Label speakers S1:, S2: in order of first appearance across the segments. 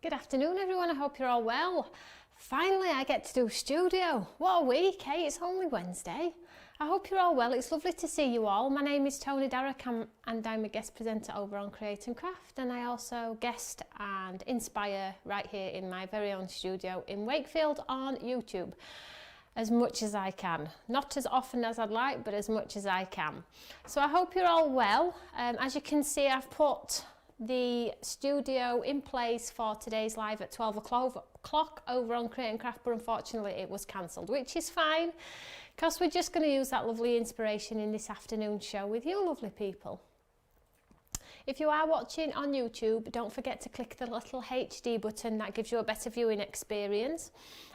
S1: Good afternoon everyone, I hope you're all well. Finally I get to do studio. What a week, hey? It's only Wednesday. I hope you're all well. It's lovely to see you all. My name is Toni and I'm a guest presenter over on Create and Craft, and I also guest and inspire right here in my very own studio in Wakefield on YouTube. As much as I can. Not as often as I'd like, but as much as I can. So I hope you're all well. As you can see, I've put the studio in place for today's live at 12 o'clock over on Create and Craft, but unfortunately it was cancelled, which is fine because we're just going to use that lovely inspiration in this afternoon show with you lovely people. If you are watching on YouTube, don't forget to click the little HD button, that gives you a better viewing experience.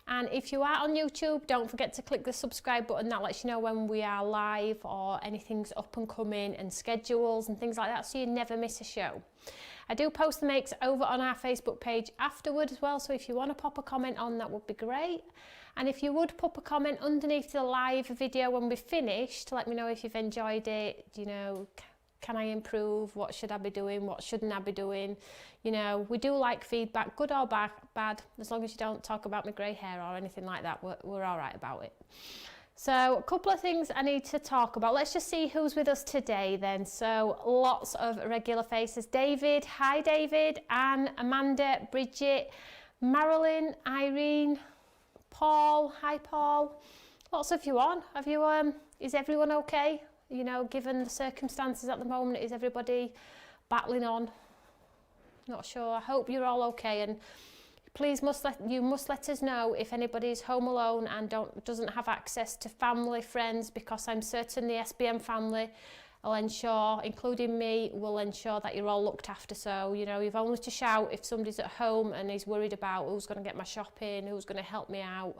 S1: And if you are on YouTube, don't forget to click the subscribe button, that lets you know when we are live or anything's up and coming and schedules and things like that, so you never miss a show. I do post the makes over on our Facebook page afterward as well, so if you want to pop a comment on, that would be great. And if you would pop a comment underneath the live video when we're finished to let me know if you've enjoyed it, you know, can I improve? What should I be doing? What shouldn't I be doing? You know, we do like feedback, good or bad, as long as you don't talk about my grey hair or anything like that, we're all right about it. So a couple of things I need to talk about. Let's just see who's with us today then. So lots of regular faces. David, hi David, Anne, Amanda, Bridget, Marilyn, Irene, Paul, hi Paul. Lots of you on. Have you, is everyone okay? You know, given the circumstances at the moment, is everybody battling on? Not sure. I hope you're all okay, and please you must let us know if anybody's home alone and doesn't have access to family, friends, because I'm certain the SBM family will ensure, including me, will ensure that you're all looked after. So, you know, you've only to shout if somebody's at home and is worried about who's going to get my shopping, who's going to help me out,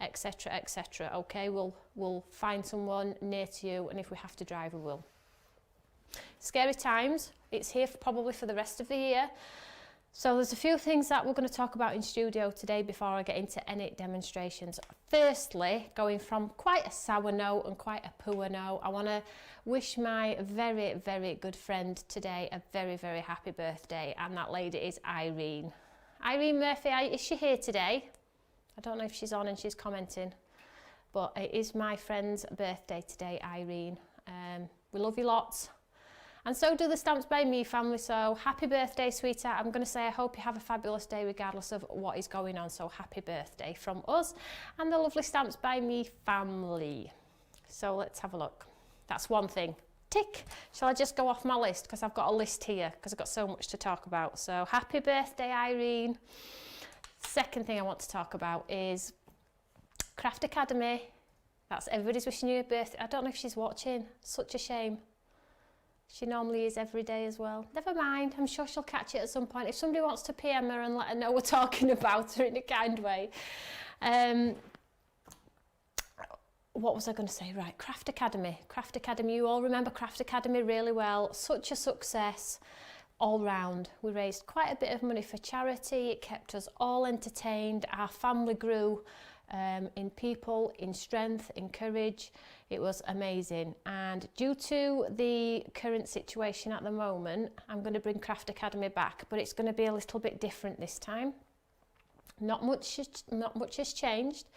S1: etc, etc. Okay, we'll find someone near to you, and if we have to drive, we will. Scary times. It's here probably for the rest of the year. So there's a few things that we're going to talk about in studio today before I get into any demonstrations. Firstly, going from quite a sour note and quite a poor note, I want to wish my very, very good friend today a very, very happy birthday, and that lady is Irene. Irene Murphy, is she here today? I don't know if she's on and she's commenting, but it is my friend's birthday today, Irene. We love you lots. And so do the Stamps by Me family, so happy birthday, sweetheart. I'm going to say I hope you have a fabulous day regardless of what is going on, so happy birthday from us and the lovely Stamps by Me family. So let's have a look. That's one thing. Tick. Shall I just go off my list, because I've got a list here because I've got so much to talk about. So happy birthday, Irene. Second thing I want to talk about is Craft Academy. That's everybody's wishing you a birthday. I don't know if she's watching. Such a shame. She normally is every day as well. Never mind, I'm sure she'll catch it at some point. If somebody wants to PM her and let her know we're talking about her in a kind way. What was I going to say? Right, Craft Academy. Craft Academy, you all remember Craft Academy really well. Such a success all round. We raised quite a bit of money for charity. It kept us all entertained. Our family grew in people, in strength, in courage. It was amazing, and due to the current situation at the moment, I'm going to bring Craft Academy back, but it's going to be a little bit different this time. Not much has changed,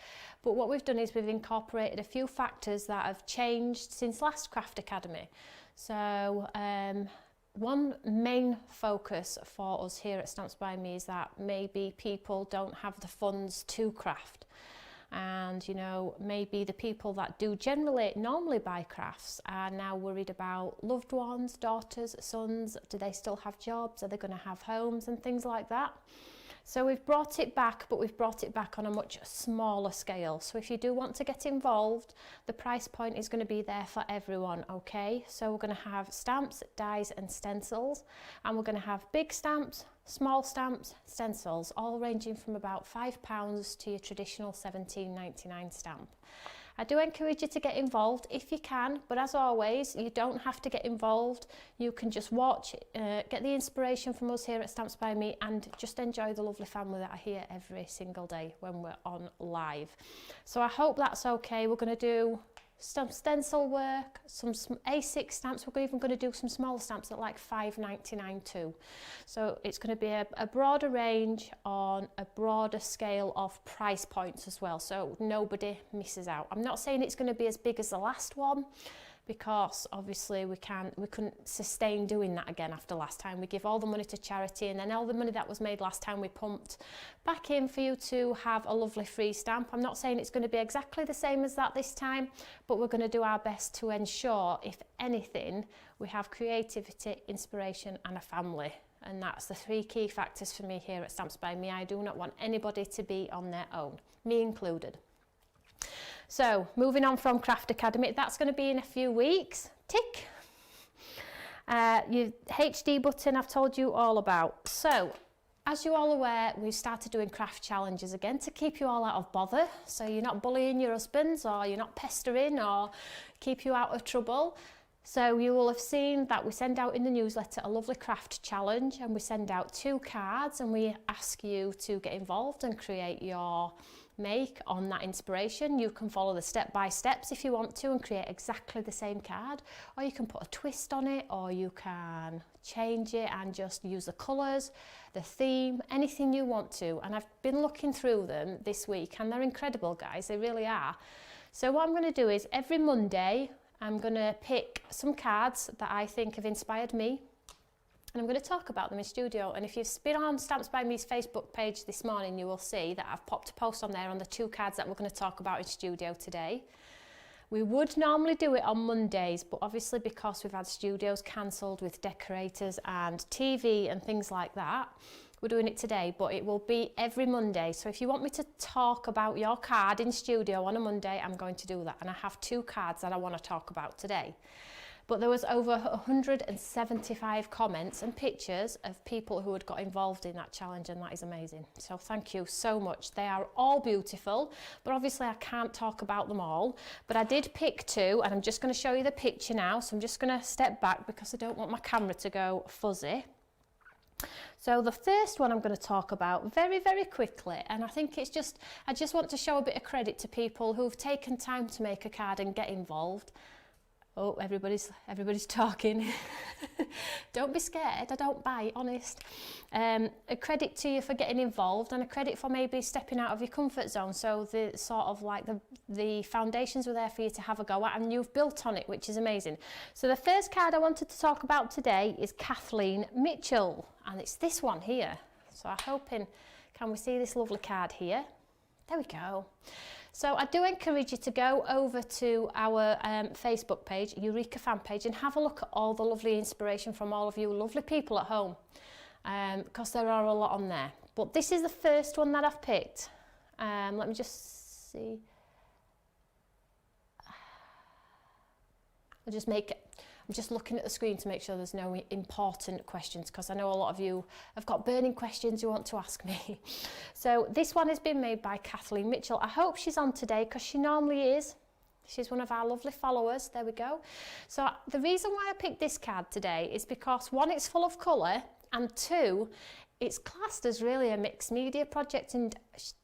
S1: but what we've done is we've incorporated a few factors that have changed since last Craft Academy. So one main focus for us here at Stamps by Me is that maybe people don't have the funds to craft. And you know, maybe the people that do normally buy crafts are now worried about loved ones, daughters, sons. Do they still have jobs? Are they going to have homes and things like that? So we've brought it back, but we've brought it back on a much smaller scale. So if you do want to get involved, the price point is going to be there for everyone, okay? So we're going to have stamps, dies and stencils, and we're going to have big stamps, small stamps, stencils, all ranging from about £5 to your traditional £17.99 stamp. I do encourage you to get involved if you can, but as always, you don't have to get involved. You can just watch, get the inspiration from us here at Stamps by Me, and just enjoy the lovely family that are here every single day when we're on live. So I hope that's okay. We're going to do some stencil work, some A6 stamps. We're even going to do some smaller stamps at like £5.99 too. So it's going to be a broader range on a broader scale of price points as well, so nobody misses out. I'm not saying it's going to be as big as the last one, because obviously we couldn't sustain doing that again after last time. We give all the money to charity, and then all the money that was made last time we pumped back in for you to have a lovely free stamp. I'm not saying it's going to be exactly the same as that this time, but we're going to do our best to ensure, if anything, we have creativity, inspiration and a family. And that's the 3 key factors for me here at Stamps by Me. I do not want anybody to be on their own, me included. So, moving on from Craft Academy, that's going to be in a few weeks. Tick! Your HD button I've told you all about. So, as you're all aware, we've started doing craft challenges again to keep you all out of bother. So you're not bullying your husbands, or you're not pestering, or keep you out of trouble. So you will have seen that we send out in the newsletter a lovely craft challenge, and we send out 2 cards, and we ask you to get involved and create your make on that inspiration. You can follow the step-by-steps if you want to and create exactly the same card, or you can put a twist on it, or you can change it and just use the colours, the theme, anything you want to. And I've been looking through them this week, and they're incredible, guys, they really are. So what I'm going to do is every Monday I'm going to pick some cards that I think have inspired me, and I'm going to talk about them in studio. And if you've been on Stamps by Me's Facebook page this morning, you will see that I've popped a post on there on the 2 cards that we're going to talk about in studio today. We would normally do it on Mondays, but obviously because we've had studios cancelled with decorators and TV and things like that, we're doing it today, but it will be every Monday. So if you want me to talk about your card in studio on a Monday, I'm going to do that. And I have 2 cards that I want to talk about today. But there was over 175 comments and pictures of people who had got involved in that challenge, and that is amazing. So thank you so much. They are all beautiful, but obviously I can't talk about them all. But I did pick 2, and I'm just going to show you the picture now. So I'm just going to step back because I don't want my camera to go fuzzy. So the first one I'm going to talk about very, very quickly, and I think it's just, I just want to show a bit of credit to people who've taken time to make a card and get involved. Oh, everybody's talking. Don't be scared, I don't bite, honest. A credit to you for getting involved, and a credit for maybe stepping out of your comfort zone. So the sort of like the foundations were there for you to have a go at, and you've built on it, which is amazing. So the first card I wanted to talk about today is Kathleen Mitchell, and it's this one here. So I'm hoping, can we see this lovely card here? There we go. So I do encourage you to go over to our Facebook page, Eureka fan page, and have a look at all the lovely inspiration from all of you lovely people at home, because there are a lot on there. But this is the first one that I've picked. Let me just see. I'm just looking at the screen to make sure there's no important questions, because I know a lot of you have got burning questions you want to ask me. So this one has been made by Kathleen Mitchell. I hope she's on today, because she normally is. She's one of our lovely followers. There we go. So the reason why I picked this card today is because 1, it's full of colour, and 2, it's classed as really a mixed media project, and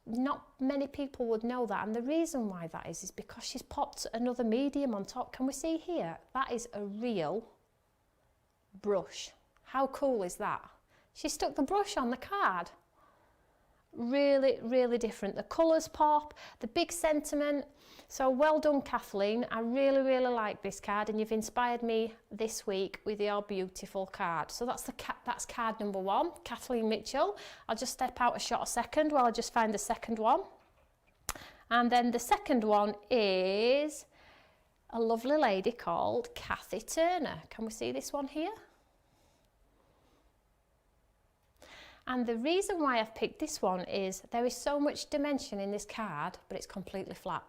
S1: not many people would know that. And the reason why that is because she's popped another medium on top. Can we see here? That is a real brush. How cool is that? She stuck the brush on the card. Really, really different. The colours pop, the big sentiment. So well done, Kathleen. I really, really like this card, and you've inspired me this week with your beautiful card. So that's card number 1, Kathleen Mitchell. I'll just step out a short second while I just find the second one. And then the second one is a lovely lady called Kathy Turner. Can we see this one here? And the reason why I've picked this one is there is so much dimension in this card, but it's completely flat.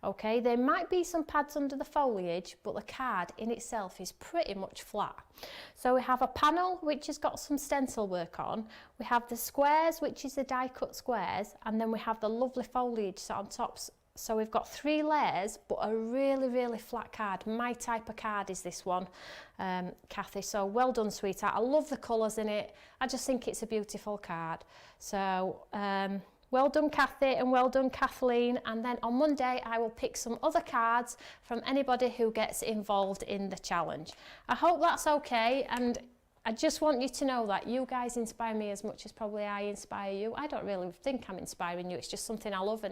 S1: Okay, there might be some pads under the foliage, but the card in itself is pretty much flat. So we have a panel which has got some stencil work on, we have the squares, which is the die cut squares, and then we have the lovely foliage on top. So we've got 3 layers, but a really, really flat card. My type of card is this one, Kathy. So well done, sweetheart. I love the colours in it. I just think it's a beautiful card. So Well done Kathy and well done Kathleen, and then on Monday I will pick some other cards from anybody who gets involved in the challenge. I hope that's okay, and I just want you to know that you guys inspire me as much as probably I inspire you. I don't really think I'm inspiring you, it's just something I love,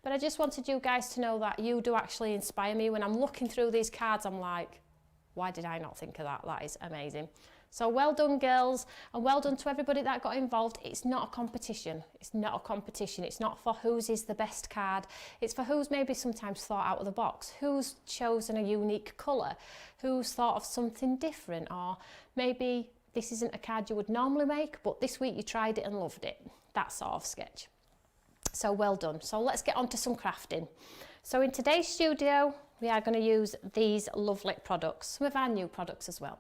S1: but I just wanted you guys to know that you do actually inspire me. When I'm looking through these cards, I'm like, why did I not think of that? That is amazing. So well done girls, and well done to everybody that got involved. It's not a competition. It's not a competition. It's not for whose is the best card. It's for who's maybe sometimes thought out of the box, who's chosen a unique colour, who's thought of something different, or maybe this isn't a card you would normally make, but this week you tried it and loved it. That sort of sketch. So well done. So let's get on to some crafting. So in today's studio, we are going to use these lovely products, some of our new products as well.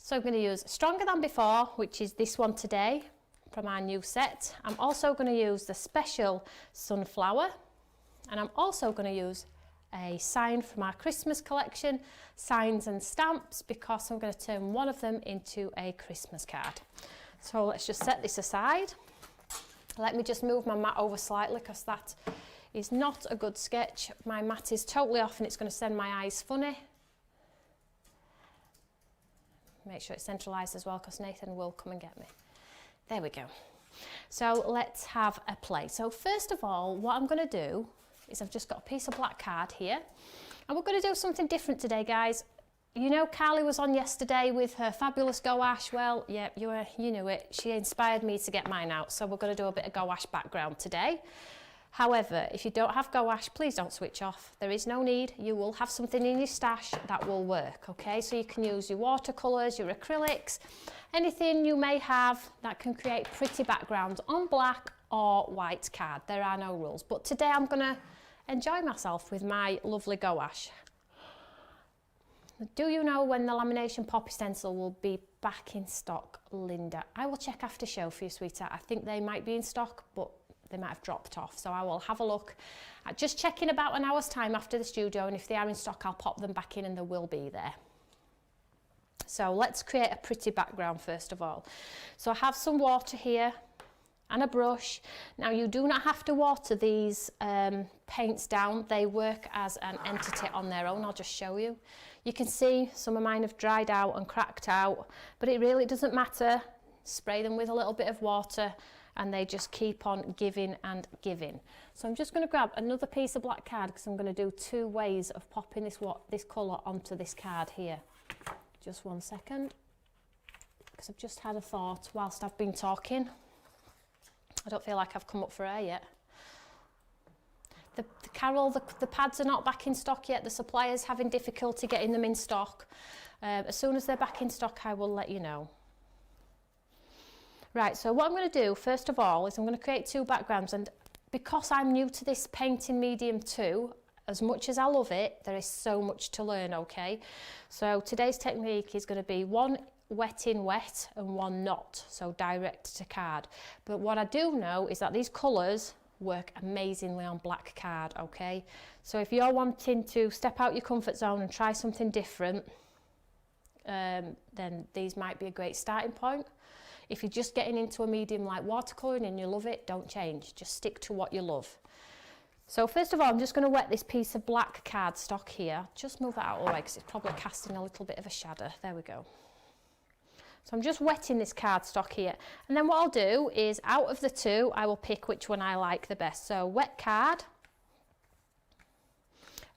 S1: So I'm going to use Stronger Than Before, which is this one today from our new set. I'm also going to use the special sunflower, and I'm also going to use a sign from our Christmas collection, signs and stamps, because I'm going to turn one of them into a Christmas card. So let's just set this aside. Let me just move my mat over slightly, because that is not a good sketch. My mat is totally off and it's going to send my eyes funny. Make sure it's centralised as well, because Nathan will come and get me. There we go. So let's have a play. So first of all, what I'm going to do is I've just got a piece of black card here, and we're going to do something different today, guys. You know, Carly was on yesterday with her fabulous gouache. Well, yeah, you knew it. She inspired me to get mine out, so we're going to do a bit of gouache background today. However, if you don't have gouache, please don't switch off. There is no need. You will have something in your stash that will work, okay? So you can use your watercolours, your acrylics, anything you may have that can create pretty backgrounds on black or white card. There are no rules. But today I'm going to enjoy myself with my lovely gouache. Do you know when the lamination poppy stencil will be back in stock, Linda? I will check after show for you, sweetheart. I think they might be in stock, but they might have dropped off, so I will have a look. Just check in about an hour's time after the studio, and if they are in stock, I'll pop them back in and they will be there. So let's create a pretty background first of all. So I have some water here and a brush. Now you do not have to water these paints down. They work as an entity on their own. I'll just show you. You can see some of mine have dried out and cracked out, but it really doesn't matter. Spray them with a little bit of water and they just keep on giving and giving. So I'm just going to grab another piece of black card, because I'm going to do two ways of popping this colour onto this card here. Just 1 second, because I've just had a thought whilst I've been talking. I don't feel like I've come up for air yet. Carol, the pads are not back in stock yet. The supplier's having difficulty getting them in stock. As soon as they're back in stock, I will let you know. Right, so what I'm going to do first of all is I'm going to create two backgrounds, and because I'm new to this painting medium too, as much as I love it, there is so much to learn, okay? So today's technique is going to be one wet in wet and one not, so direct to card. But what I do know is that these colours work amazingly on black card, okay? So if you're wanting to step out your comfort zone and try something different, then these might be a great starting point. If you're just getting into a medium like watercolouring and you love it, don't change. Just stick to what you love. So first of all, I'm just going to wet this piece of black cardstock here. Just move that out of the way because it's probably casting a little bit of a shadow. There we go. So I'm just wetting this cardstock here. And then what I'll do is, out of the two, I will pick which one I like the best. So wet card.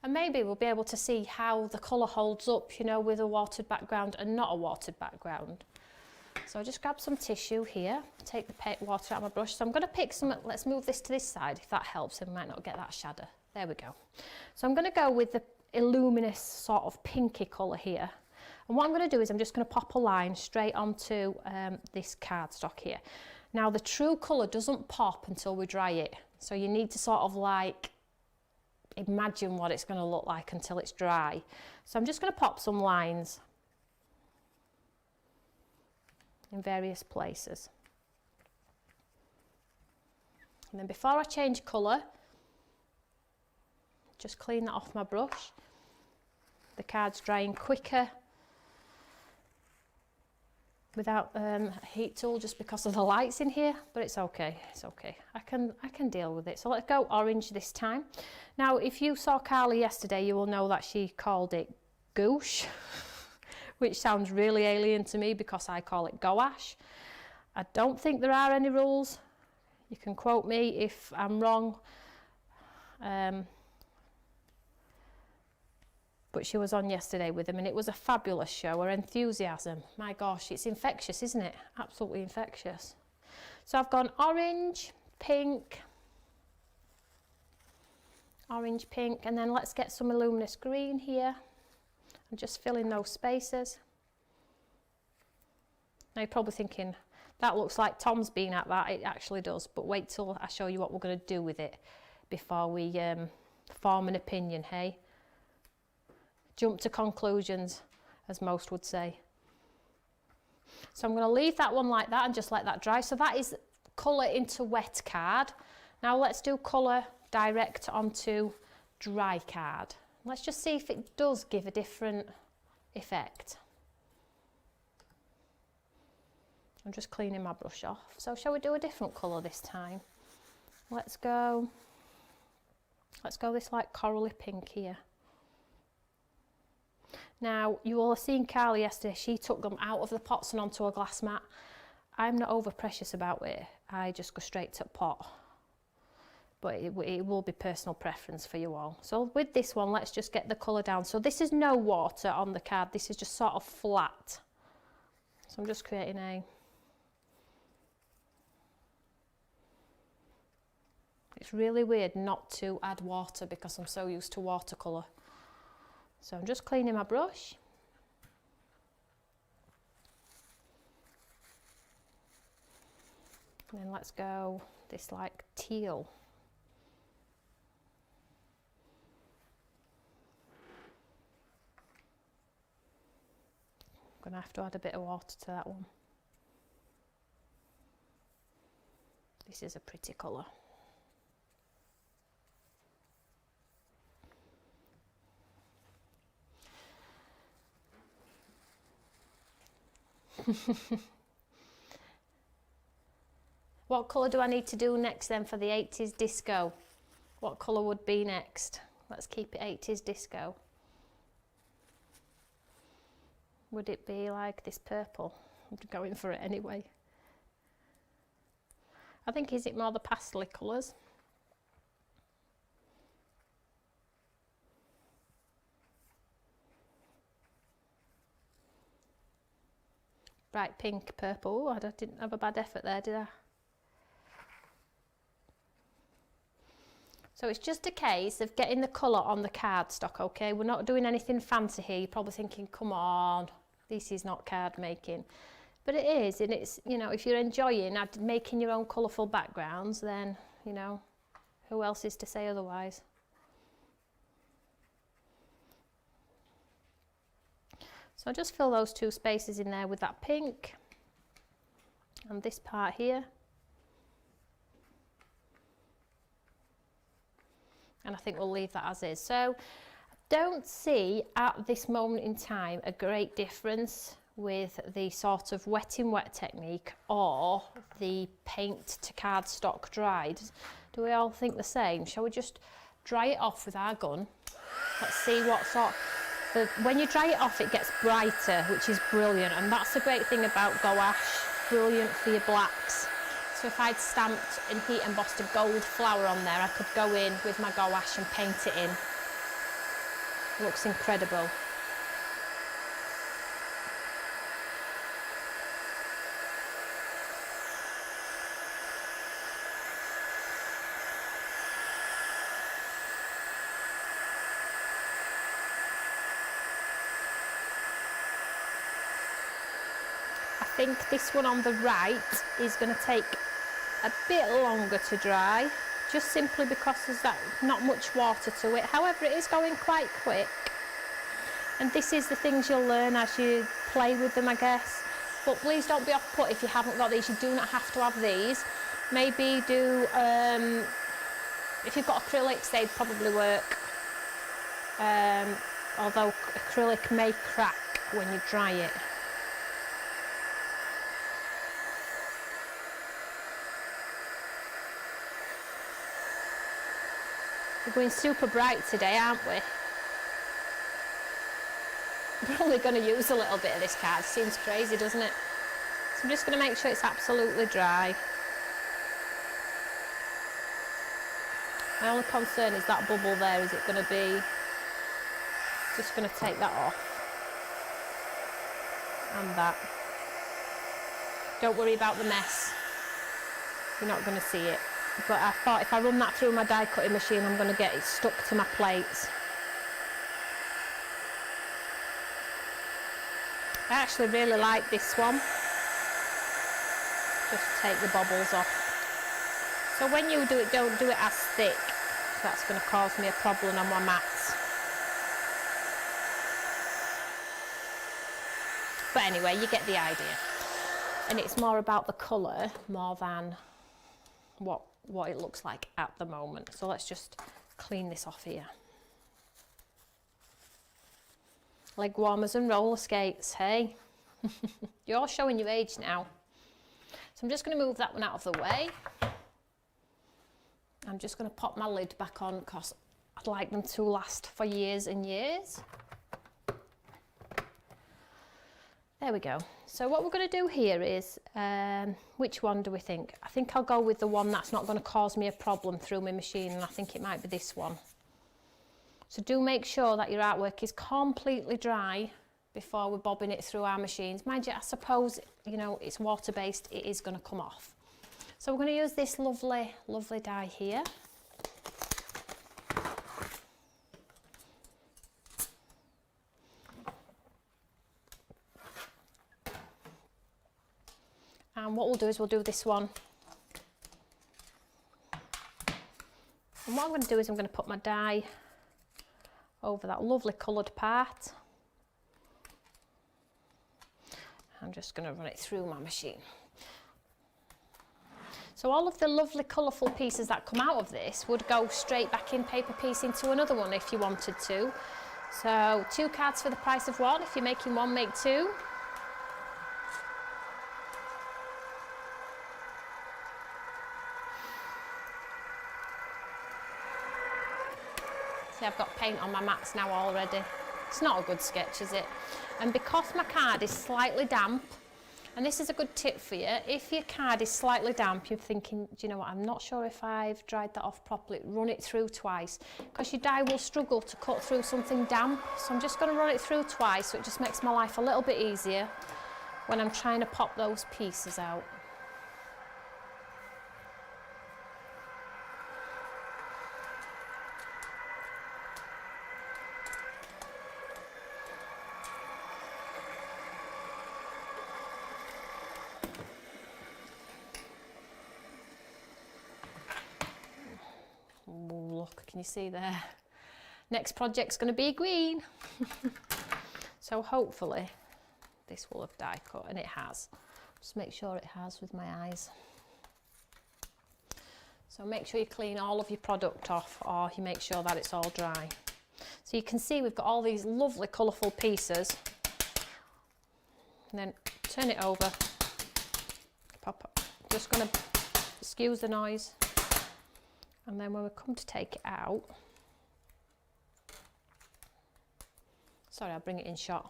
S1: And maybe we'll be able to see how the colour holds up, you know, with a watered background and not a watered background. So I just grab some tissue here, take the water out of my brush. So I'm going to pick some, let's move this to this side if that helps, and we might not get that shadow. There we go. So I'm going to go with the luminous sort of pinky colour here. And what I'm going to do is I'm just going to pop a line straight onto this cardstock here. Now the true colour doesn't pop until we dry it. So you need to sort of like imagine what it's going to look like until it's dry. So I'm just going to pop some lines in various places. And then before I change colour, just clean that off my brush. The card's drying quicker without a heat tool just because of the lights in here, but it's okay, it's okay. I can deal with it. So let's go orange this time. Now, if you saw Carly yesterday, you will know that she called it gouache, which sounds really alien to me because I call it gouache. I don't think there are any rules. You can quote me if I'm wrong. But she was on yesterday with them and it was a fabulous show. Her enthusiasm, my gosh, it's infectious, isn't it? Absolutely infectious. So I've gone orange, pink, and then let's get some luminous green here. I'm just filling those spaces. Now you're probably thinking, that looks like Tom's been at that. It actually does, but wait till I show you what we're going to do with it before we form an opinion, hey? Jump to conclusions, as most would say. So I'm going to leave that one like that and just let that dry. So that is colour into wet card. Now let's do colour direct onto dry card. Let's just see if it does give a different effect. I'm just cleaning my brush off. So shall we do a different colour this time? Let's go this like corally pink here. Now, you will have seen Carly yesterday, she took them out of the pots and onto a glass mat. I'm not over precious about it. I just go straight to pot. But it will be personal preference for you all. So with this one, let's just get the colour down. So this is no water on the card. This is just sort of flat. So I'm just creating a... It's really weird not to add water because I'm so used to watercolour. So I'm just cleaning my brush. And then let's go this like teal. I'm going to have to add a bit of water to that one. This is a pretty colour. What colour do I need to do next then for the 80s disco? What colour would be next? Let's keep it 80s disco. Would it be like this purple? I'm going for it anyway. I think, is it more the pastel colours? Bright pink, purple. I didn't have a bad effort there, did I? So it's just a case of getting the colour on the cardstock, okay? We're not doing anything fancy here. You're probably thinking, come on, this is not card making. But it is, and it's, you know, if you're enjoying making your own colourful backgrounds, then, you know, who else is to say otherwise? So I'll just fill those two spaces in there with that pink and this part here. And I think we'll leave that as is. So don't see at this moment in time a great difference with the sort of wet in wet technique or the paint to cardstock dried. Do we all think the same? Shall we just dry it off with our gun? Let's see what sort. When you dry it off, it gets brighter, which is brilliant, and that's the great thing about gouache, brilliant for your blacks. So if I'd stamped and heat embossed a gold flower on there, I could go in with my gouache and paint it in. It looks incredible. I think this one on the right is going to take a bit longer to dry, just simply because there's not much water to it. However, it is going quite quick, and this is the things you'll learn as you play with them, I guess. But please don't be off put if you haven't got these. You do not have to have these. Maybe do, if you've got acrylics, they'd probably work, although acrylic may crack when you dry it. We're going super bright today, aren't we? We're only going to use a little bit of this card. Seems crazy, doesn't it? So I'm just going to make sure it's absolutely dry. My only concern is that bubble there. Is it going to be... Just going to take that off. And that. Don't worry about the mess. You're not going to see it. But I thought if I run that through my die cutting machine, I'm going to get it stuck to my plates. I actually really like this one. Just take the bubbles off. So when you do it, don't do it as thick. That's going to cause me a problem on my mats. But anyway, you get the idea. And it's more about the colour more than what it looks like at the moment. So let's just clean this off here. Leg warmers and roller skates, hey? You're showing your age now. So I'm just going to move that one out of the way. I'm just going to pop my lid back on because I'd like them to last for years and years. There we go. So what we're going to do here is, which one do we think? I think I'll go with the one that's not going to cause me a problem through my machine, and I think it might be this one. So do make sure that your artwork is completely dry before we're bobbing it through our machines. Mind you, I suppose, you know, it's water-based, it is going to come off. So we're going to use this lovely, lovely dye here. And what we'll do is we'll do this one. And what I'm going to do is I'm going to put my dye over that lovely coloured part. I'm just going to run it through my machine. So all of the lovely colourful pieces that come out of this would go straight back in paper piece into another one if you wanted to. So 2 cards for the price of 1. If you're making 1, make 2. See, I've got paint on my mats now already. It's not a good sketch, is it? And because my card is slightly damp, and this is a good tip for you, if your card is slightly damp, you're thinking, do you know what, I'm not sure if I've dried that off properly, run it through twice, because your die will struggle to cut through something damp. So I'm just going to run it through twice, so it just makes my life a little bit easier when I'm trying to pop those pieces out. Look, can you see there? Next project's going to be green. So hopefully this will have die cut, and it has. Just make sure it has with my eyes. So make sure you clean all of your product off, or you make sure that it's all dry. So you can see we've got all these lovely colourful pieces. And then turn it over. Pop up. Just going to excuse the noise. And then when we come to take it out, sorry, I'll bring it in shot.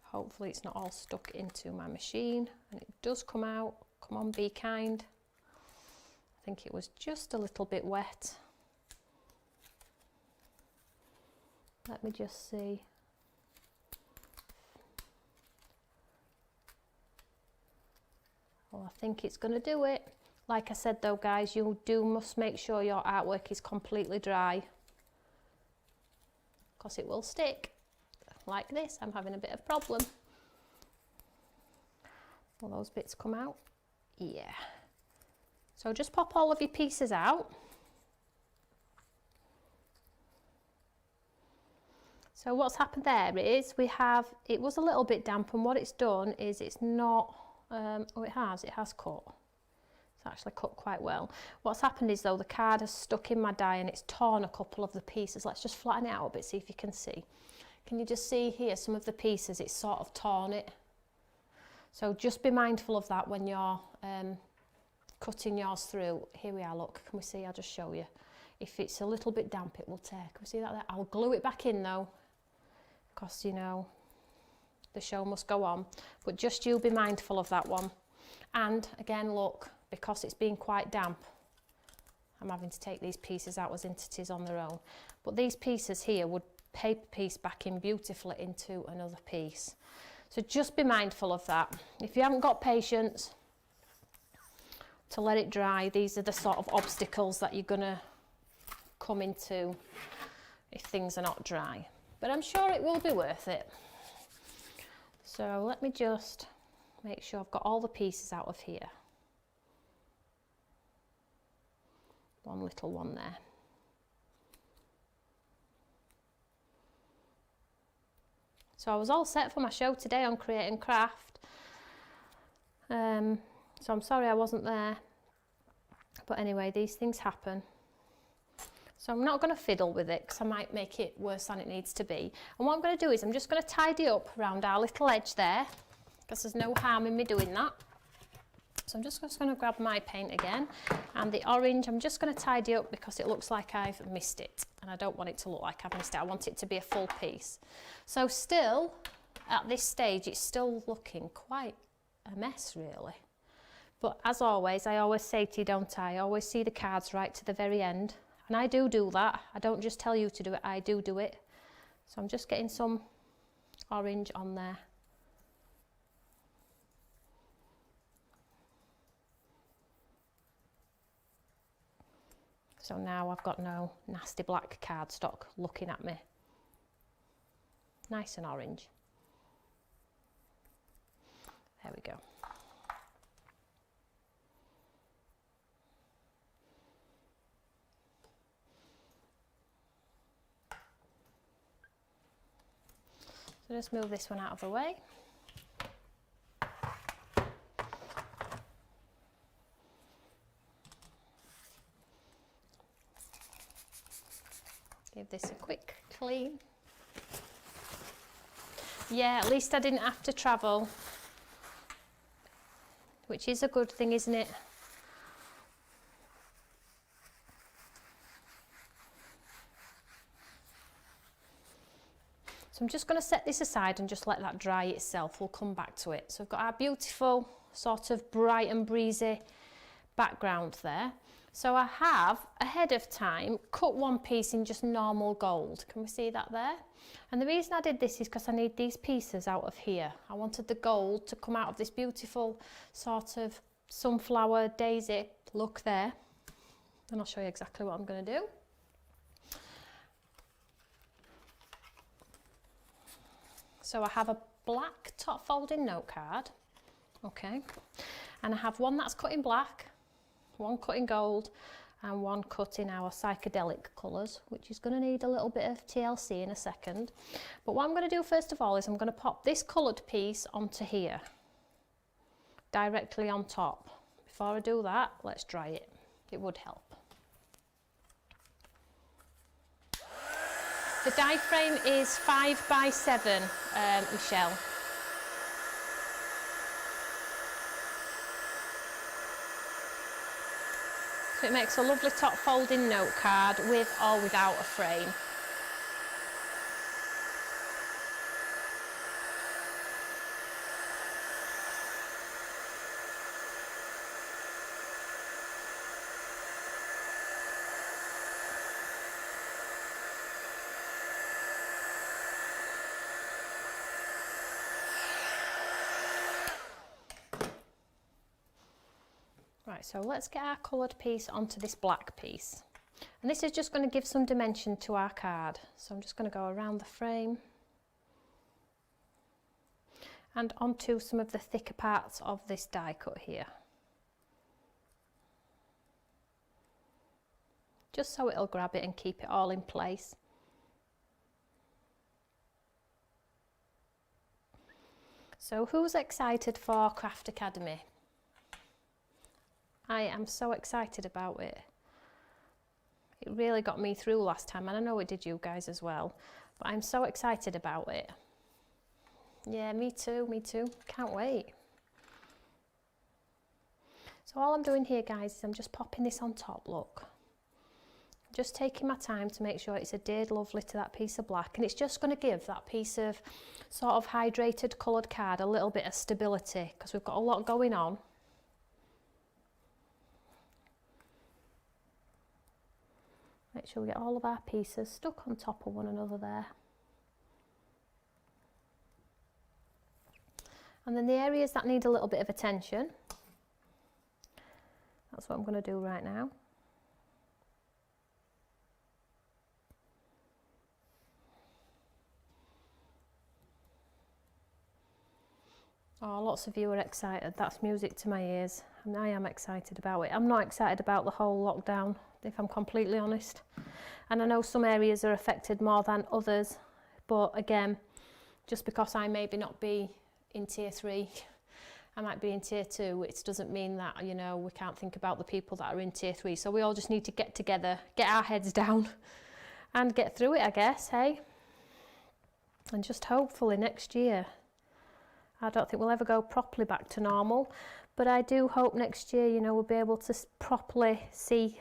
S1: Hopefully it's not all stuck into my machine, and it does come out. Come on, be kind. I think it was just a little bit wet. Let me just see. Well, I think it's going to do it. Like I said though, guys, you must make sure your artwork is completely dry, because it will stick like this. I'm having a bit of problem. Will those bits come out? Yeah. So just pop all of your pieces out. So what's happened there is it was a little bit damp, and what it's done is it's not, it has cut. Actually cut quite well. What's happened is though, the card has stuck in my die and it's torn a couple of the pieces. Let's just flatten it out a bit, see if you can see. Can you just see here some of the pieces? It's sort of torn it. So just be mindful of that when you're cutting yours through. Here we are, look, can we see? I'll just show you. If it's a little bit damp, it will take. We see that there? I'll glue it back in though, because you know, the show must go on. But just you be mindful of that one. And again, look, because it's been quite damp, I'm having to take these pieces out as entities on their own. But these pieces here would paper piece back in beautifully into another piece. So just be mindful of that. If you haven't got patience to let it dry, these are the sort of obstacles that you're gonna come into if things are not dry. But I'm sure it will be worth it. So let me just make sure I've got all the pieces out of here. One little one there. So I was all set for my show today on Create and Craft. So I'm sorry I wasn't there. But anyway, these things happen. So I'm not going to fiddle with it because I might make it worse than it needs to be. And what I'm going to do is I'm just going to tidy up around our little edge there, because there's no harm in me doing that. So I'm just going to grab my paint again, and the orange I'm just going to tidy up because it looks like I've missed it, and I don't want it to look like I've missed it. I want it to be a full piece. So still at this stage it's still looking quite a mess really, but as always I always say to you, don't I always see the cards right to the very end, and I do that. I don't just tell you to do it, I do it. So I'm just getting some orange on there. So now I've got no nasty black cardstock looking at me. Nice and orange. There we go. So just move this one out of the way. Give this a quick clean. Yeah, at least I didn't have to travel, which is a good thing, isn't it? So I'm just going to set this aside and just let that dry itself. We'll come back to it. So we've got our beautiful sort of bright and breezy background there. So I have, ahead of time, cut one piece in just normal gold. Can we see that there? And the reason I did this is because I need these pieces out of here. I wanted the gold to come out of this beautiful sort of sunflower daisy look there. And I'll show you exactly what I'm going to do. So I have a black top folding note card, okay, and I have one that's cut in black, one cut in gold, and one cut in our psychedelic colours, which is going to need a little bit of TLC in a second. But what I'm going to do first of all is I'm going to pop this coloured piece onto here, directly on top. Before I do that, let's dry it. It would help. The die frame is 5 by 7, Michelle. So it makes a lovely top folding note card with or without a frame. Right, so let's get our coloured piece onto this black piece. And this is just going to give some dimension to our card. So I'm just going to go around the frame and onto some of the thicker parts of this die cut here. Just so it'll grab it and keep it all in place. So who's excited for Craft Academy? I am so excited about it. It really got me through last time, and I know it did you guys as well, but I'm so excited about it. Yeah, me too, can't wait. So all I'm doing here, guys, is I'm just popping this on top, look. Just taking my time to make sure it's adhered lovely to that piece of black, and it's just going to give that piece of sort of hydrated coloured card a little bit of stability because we've got a lot going on. Make sure we get all of our pieces stuck on top of one another there. And then the areas that need a little bit of attention, that's what I'm going to do right now. Oh, lots of you are excited. That's music to my ears, and I am excited about it. I'm not excited about the whole lockdown, if I'm completely honest. And I know some areas are affected more than others, but again, just because I maybe not be in tier 3, I might be in tier 2, it doesn't mean that, you know, we can't think about the people that are in tier 3. So we all just need to get together, get our heads down and get through it, I guess, hey? And just hopefully next year, I don't think we'll ever go properly back to normal, but I do hope next year, you know, we'll be able to properly see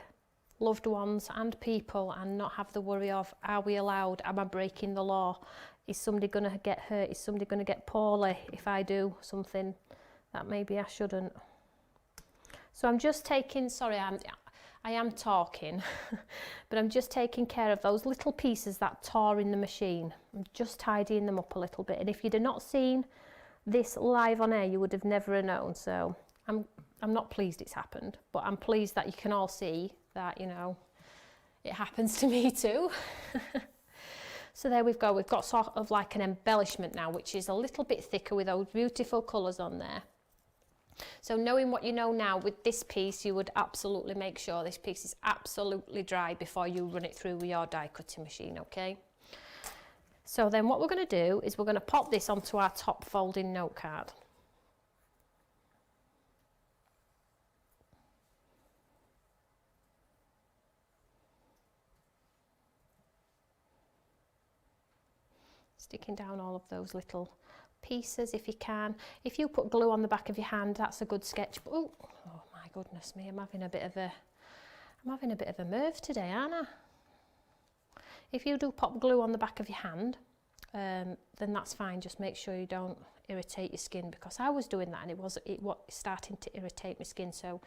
S1: loved ones and people and not have the worry of, are we allowed, am I breaking the law, is somebody going to get hurt, is somebody going to get poorly if I do something that maybe I shouldn't. So I'm just taking, sorry, I am talking, but I'm just taking care of those little pieces that tore in the machine. I'm just tidying them up a little bit, and if you'd have not seen this live on air, you would have never known. So I'm not pleased it's happened, but I'm pleased that you can all see that, you know, it happens to me too. So there we've got sort of like an embellishment now, which is a little bit thicker with those beautiful colours on there. So knowing what you know now with this piece, you would absolutely make sure this piece is absolutely dry before you run it through with your die cutting machine, okay? So then what we're going to do is we're going to pop this onto our top folding note card. Sticking down all of those little pieces if you can. If you put glue on the back of your hand, that's a good sketch. Oh my goodness me, I'm having a bit of a nerve today, aren't I? If you do pop glue on the back of your hand, then that's fine. Just make sure you don't irritate your skin, because I was doing that and it was starting to irritate my skin. So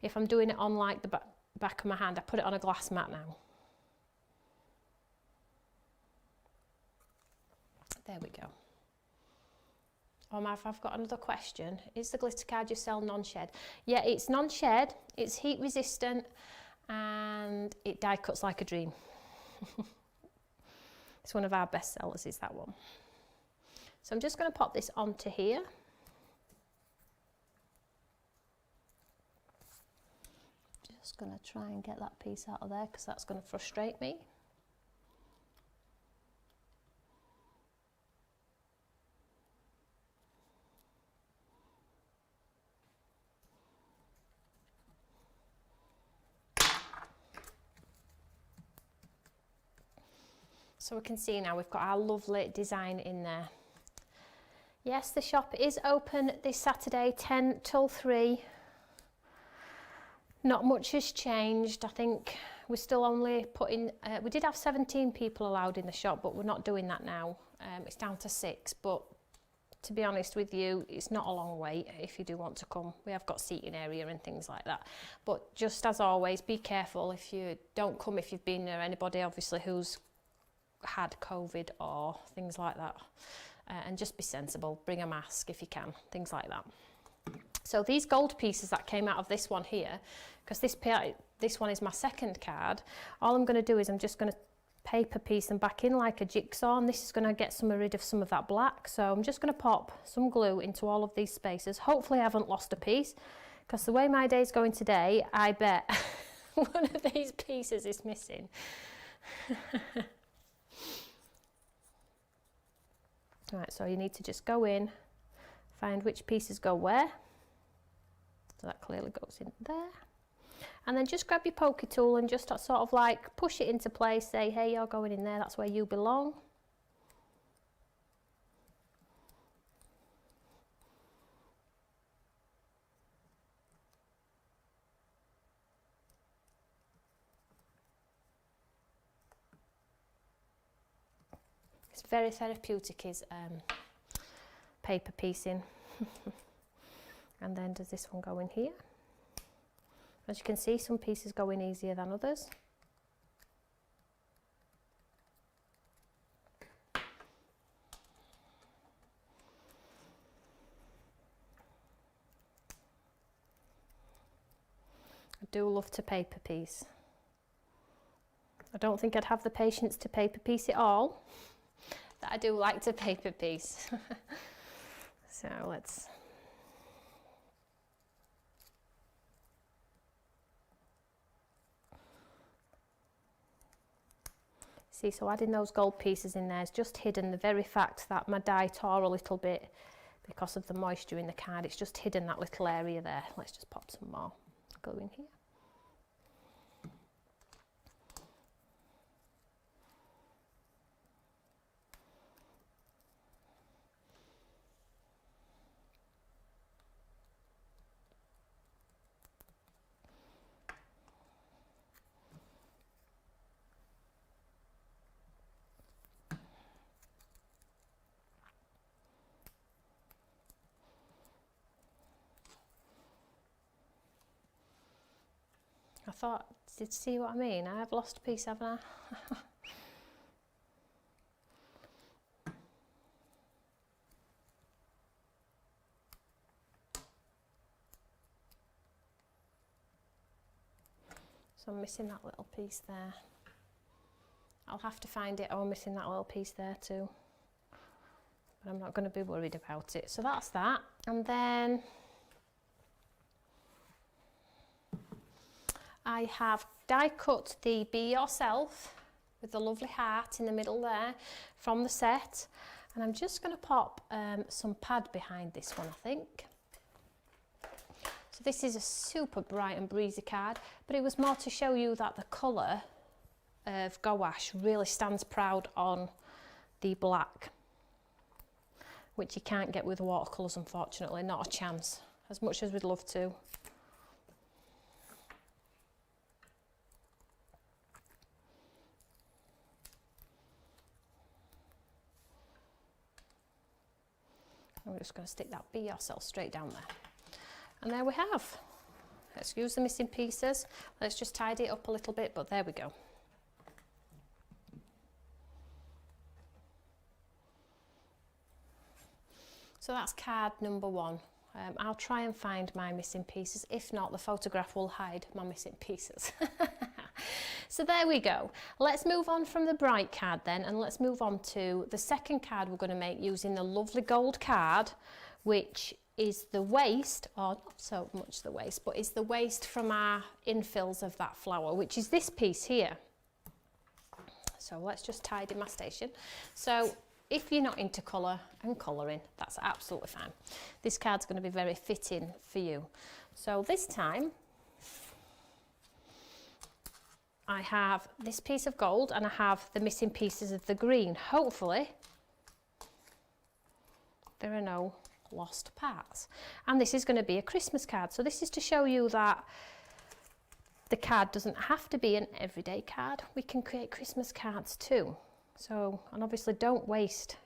S1: if I'm doing it on like the back of my hand, I put it on a glass mat now. There we go. I've got another question. Is the glitter card you sell non-shed? Yeah, it's non-shed, it's heat resistant, and it die cuts like a dream. It's one of our best sellers, is that one. So I'm just going to pop this onto here. Just going to try and get that piece out of there because that's going to frustrate me. So we can see now we've got our lovely design in there. Yes, the shop is open this Saturday, 10 till 3. Not much has changed. I think we're still only putting, we did have 17 people allowed in the shop, but we're not doing that now. It's down to 6, but to be honest with you, it's not a long wait if you do want to come. We have got seating area and things like that. But just as always, be careful if you don't come, if you've been near anybody obviously who's had COVID or things like that, and just be sensible, bring a mask if you can, things like that. So these gold pieces that came out of this one here, because this one is my second card, all I'm going to do is I'm just going to paper piece them back in like a jigsaw, and this is going to get rid of some of that black. So I'm just going to pop some glue into all of these spaces. Hopefully I haven't lost a piece, because the way my day's going today, I bet one of these pieces is missing. Right, so you need to just go in, find which pieces go where. So that clearly goes in there. And then just grab your pokey tool and just sort of like push it into place, say, hey, you're going in there, that's where you belong. It's very therapeutic, is paper piecing. And then does this one go in here? As you can see, some pieces go in easier than others. I do love to paper piece. I don't think I'd have the patience to paper piece it all, but I do like to paper piece. So let's... See, so adding those gold pieces in there has just hidden the very fact that my die tore a little bit because of the moisture in the card. It's just hidden that little area there. Let's just pop some more glue in here. I thought, did you see what I mean? I have lost a piece, haven't I? So I'm missing that little piece there. I'll have to find it. Oh, I'm missing that little piece there too. But I'm not going to be worried about it. So that's that. And then I have die cut the Be Yourself with the lovely heart in the middle there from the set, and I'm just going to pop some pad behind this one, I think. So this is a super bright and breezy card, but it was more to show you that the colour of gouache really stands proud on the black, which you can't get with watercolours, unfortunately, not a chance, as much as we'd love to. I'm just going to stick that Be Yourself straight down there. And there we have. Excuse the missing pieces. Let's just tidy it up a little bit, but there we go. So that's card number one. I'll try and find my missing pieces. If not, the photograph will hide my missing pieces. So there we go. Let's move on from the bright card then, and let's move on to the second card we're going to make using the lovely gold card, which is the waste, or not so much the waste, but is the waste from our infills of that flower, which is this piece here. So let's just tidy my station. So if you're not into colour and colouring, that's absolutely fine. This card's going to be very fitting for you. So this time I have this piece of gold and I have the missing pieces of the green. Hopefully there are no lost parts. And this is going to be a Christmas card. So this is to show you that the card doesn't have to be an everyday card. We can create Christmas cards too. So, and obviously don't waste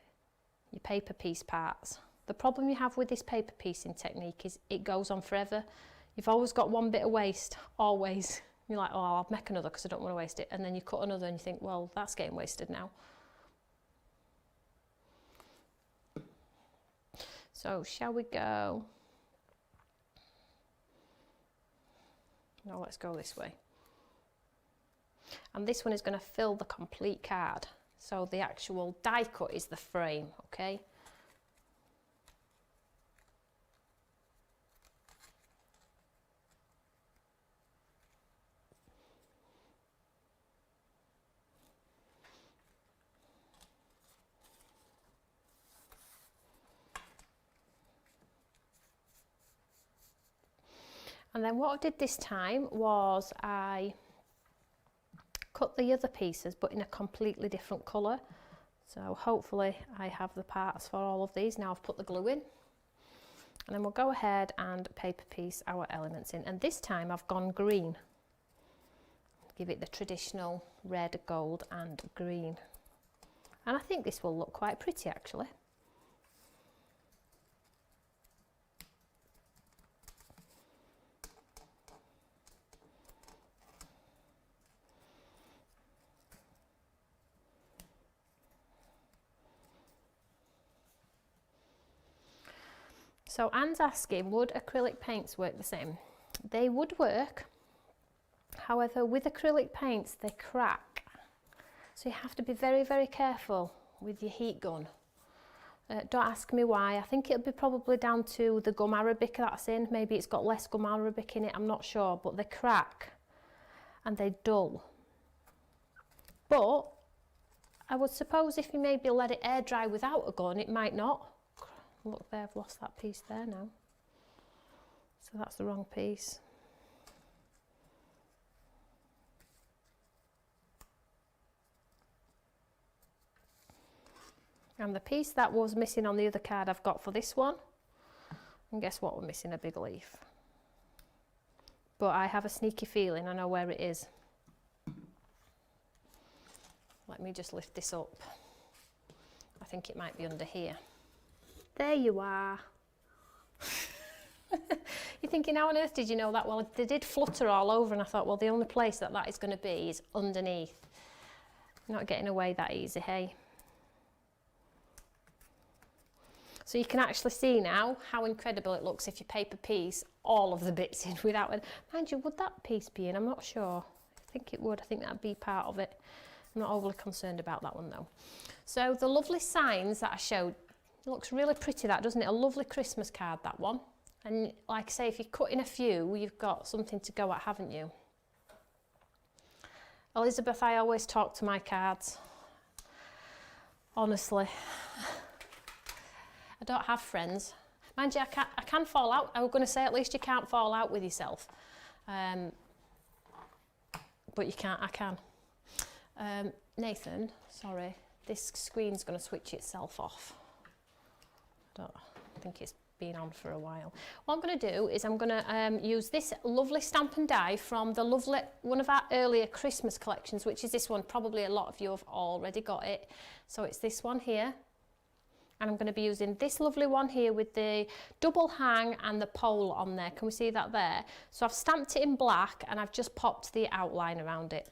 S1: your paper piece parts. The problem you have with this paper piecing technique is it goes on forever. You've always got one bit of waste, always. You're like, oh, I'll make another because I don't want to waste it. And then you cut another and you think, well, that's getting wasted now. So shall we go? No, let's go this way. And this one is going to fill the complete card. So the actual die cut is the frame, okay? And then what I did this time was I cut the other pieces but in a completely different colour. So hopefully I have the parts for all of these. Now I've put the glue in. And then we'll go ahead and paper piece our elements in. And this time I've gone green. Give it the traditional red, gold and green. And I think this will look quite pretty actually. So Anne's asking, would acrylic paints work the same? They would work. However, with acrylic paints, they crack. So you have to be very, very careful with your heat gun. Don't ask me why. I think it'll be probably down to the gum arabic that's in. Maybe it's got less gum arabic in it, I'm not sure. But they crack and they dull. But I would suppose if you maybe let it air dry without a gun, it might not. Look there, I've lost that piece there now. So that's the wrong piece. And the piece that was missing on the other card I've got for this one. And guess what, we're missing a big leaf. But I have a sneaky feeling I know where it is. Let me just lift this up. I think it might be under here. There you are. You're thinking, how on earth did you know that? Well, they did flutter all over and I thought, well, the only place that that is going to be is underneath. Not getting away that easy, hey? So you can actually see now how incredible it looks if you paper piece all of the bits in without it. Mind you, would that piece be in? I'm not sure. I think it would. I think that'd be part of it. I'm not overly concerned about that one though. So the lovely signs that I showed, it looks really pretty that, doesn't it? A lovely Christmas card, that one. And like I say, if you cut in a few, you've got something to go at, haven't you? Elizabeth, I always talk to my cards. Honestly. I don't have friends. Mind you, I can fall out. I was going to say, at least you can't fall out with yourself. But you can't, I can. Nathan, sorry, this screen's going to switch itself off. I think it's been on for a while. What I'm going to do is I'm going to use this lovely stamp and die from the lovely, one of our earlier Christmas collections, which is this one. Probably a lot of you have already got it. So it's this one here. And I'm going to be using this lovely one here with the double hang and the pole on there. Can we see that there? So I've stamped it in black and I've just popped the outline around it.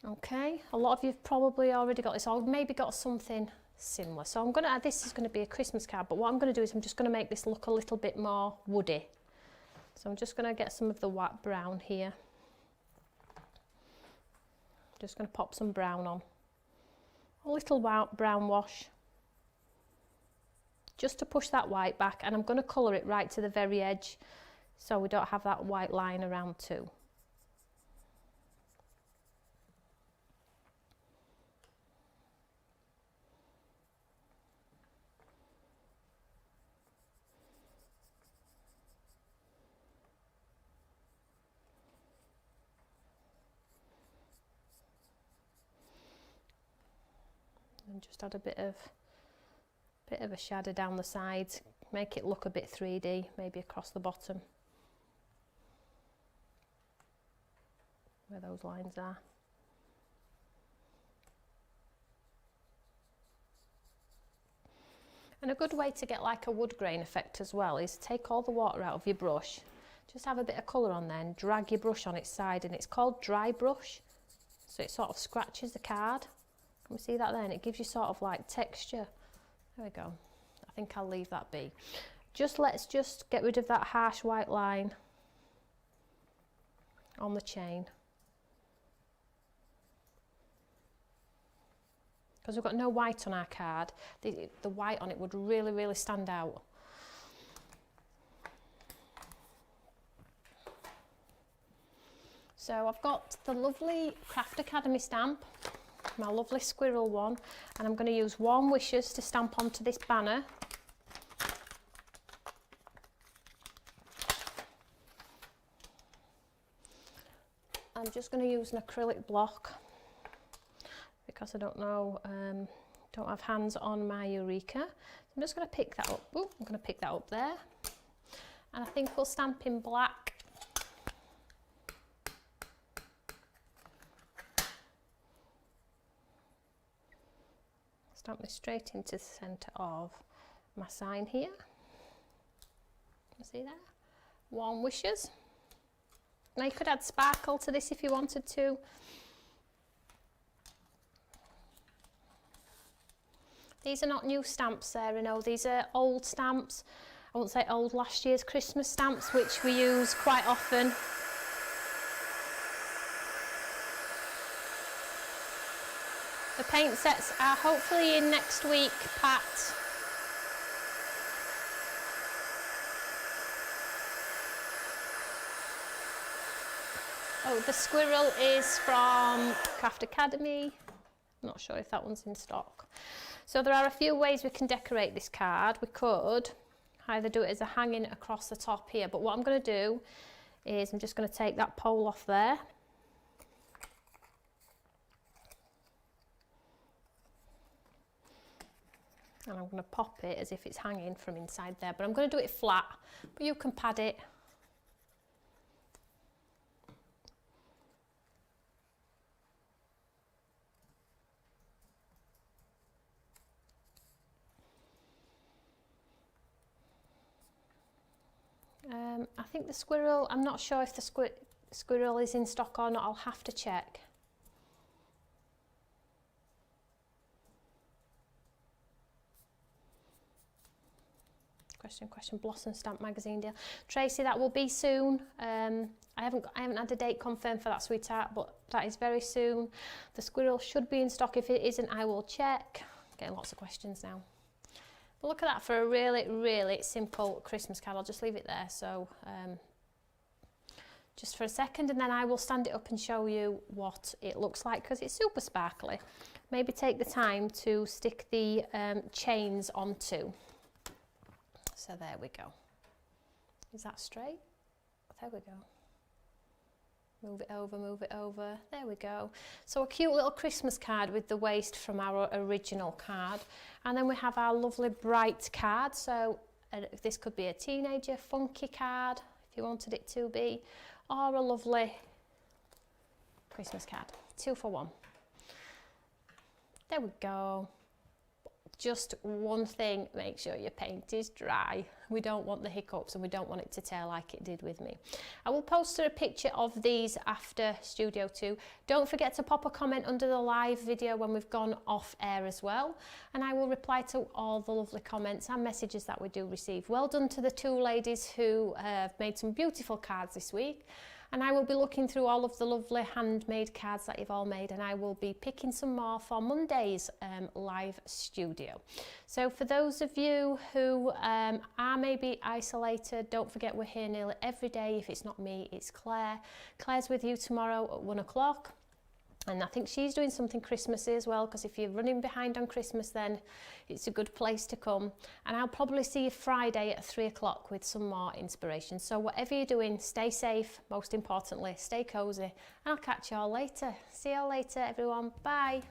S1: Okay, a lot of you've probably already got this, or maybe got something similar. So I'm going to, this is going to be a Christmas card, but what I'm going to do is I'm just going to make this look a little bit more woody. So I'm just going to get some of the white brown here. Just going to pop some brown on. A little brown wash. Just to push that white back, and I'm going to colour it right to the very edge so we don't have that white line around too. And just add a bit of a shadow down the sides, make it look a bit 3D, maybe across the bottom where those lines are. And a good way to get like a wood grain effect as well is take all the water out of your brush, just have a bit of colour on there and drag your brush on its side, and it's called dry brush, so it sort of scratches the card. Can we see that there? And it gives you sort of like texture. There we go. I think I'll leave that be. Let's just get rid of that harsh white line on the chain. Because we've got no white on our card, the white on it would really, really stand out. So I've got the lovely Craft Academy stamp, my lovely squirrel one, and I'm going to use Warm Wishes to stamp onto this banner. I'm just going to use an acrylic block because I don't know, don't have hands on my Eureka. I'm just going to pick that up. Ooh, I'm going to pick that up there, and I think we'll stamp in black. Stamp this straight into the centre of my sign here. See there? Warm wishes. Now you could add sparkle to this if you wanted to. These are not new stamps, Sarah, no, these are old stamps. I won't say old, last year's Christmas stamps, which we use quite often. The paint sets are hopefully in next week, Pat. Oh, the squirrel is from Craft Academy. I'm not sure if that one's in stock. So there are a few ways we can decorate this card. We could either do it as a hanging across the top here, but what I'm going to do is I'm just going to take that pole off there. And I'm going to pop it as if it's hanging from inside there, but I'm going to do it flat, but you can pad it. I think the squirrel, I'm not sure if the squirrel is in stock or not, I'll have to check. Question, Blossom Stamp Magazine deal. Tracy, that will be soon. I haven't had a date confirmed for that, sweetheart, but that is very soon. The squirrel should be in stock. If it isn't, I will check. Getting lots of questions now. But look at that for a really, really simple Christmas card. I'll just leave it there. So just for a second, and then I will stand it up and show you what it looks like because it's super sparkly. Maybe take the time to stick the chains on too. So there we go. Is that straight? There we go. Move it over, move it over. There we go. So a cute little Christmas card with the waist from our original card. And then we have our lovely bright card. So this could be a teenager funky card, if you wanted it to be, or a lovely Christmas card. 2 for 1. There we go. Just one thing, make sure your paint is dry. We don't want the hiccups and we don't want it to tear like it did with me. I will post a picture of these after Studio 2. Don't forget to pop a comment under the live video when we've gone off air as well. And I will reply to all the lovely comments and messages that we do receive. Well done to the 2 ladies who have made some beautiful cards this week. And I will be looking through all of the lovely handmade cards that you've all made, and I will be picking some more for Monday's live studio. So for those of you who are maybe isolated, don't forget we're here nearly every day. If it's not me, it's Claire. Claire's with you tomorrow at 1 o'clock. And I think she's doing something Christmassy as well, because if you're running behind on Christmas, then it's a good place to come. And I'll probably see you Friday at 3 o'clock with some more inspiration. So whatever you're doing, stay safe, most importantly, stay cozy, and I'll catch you all later. See you all later, everyone. Bye.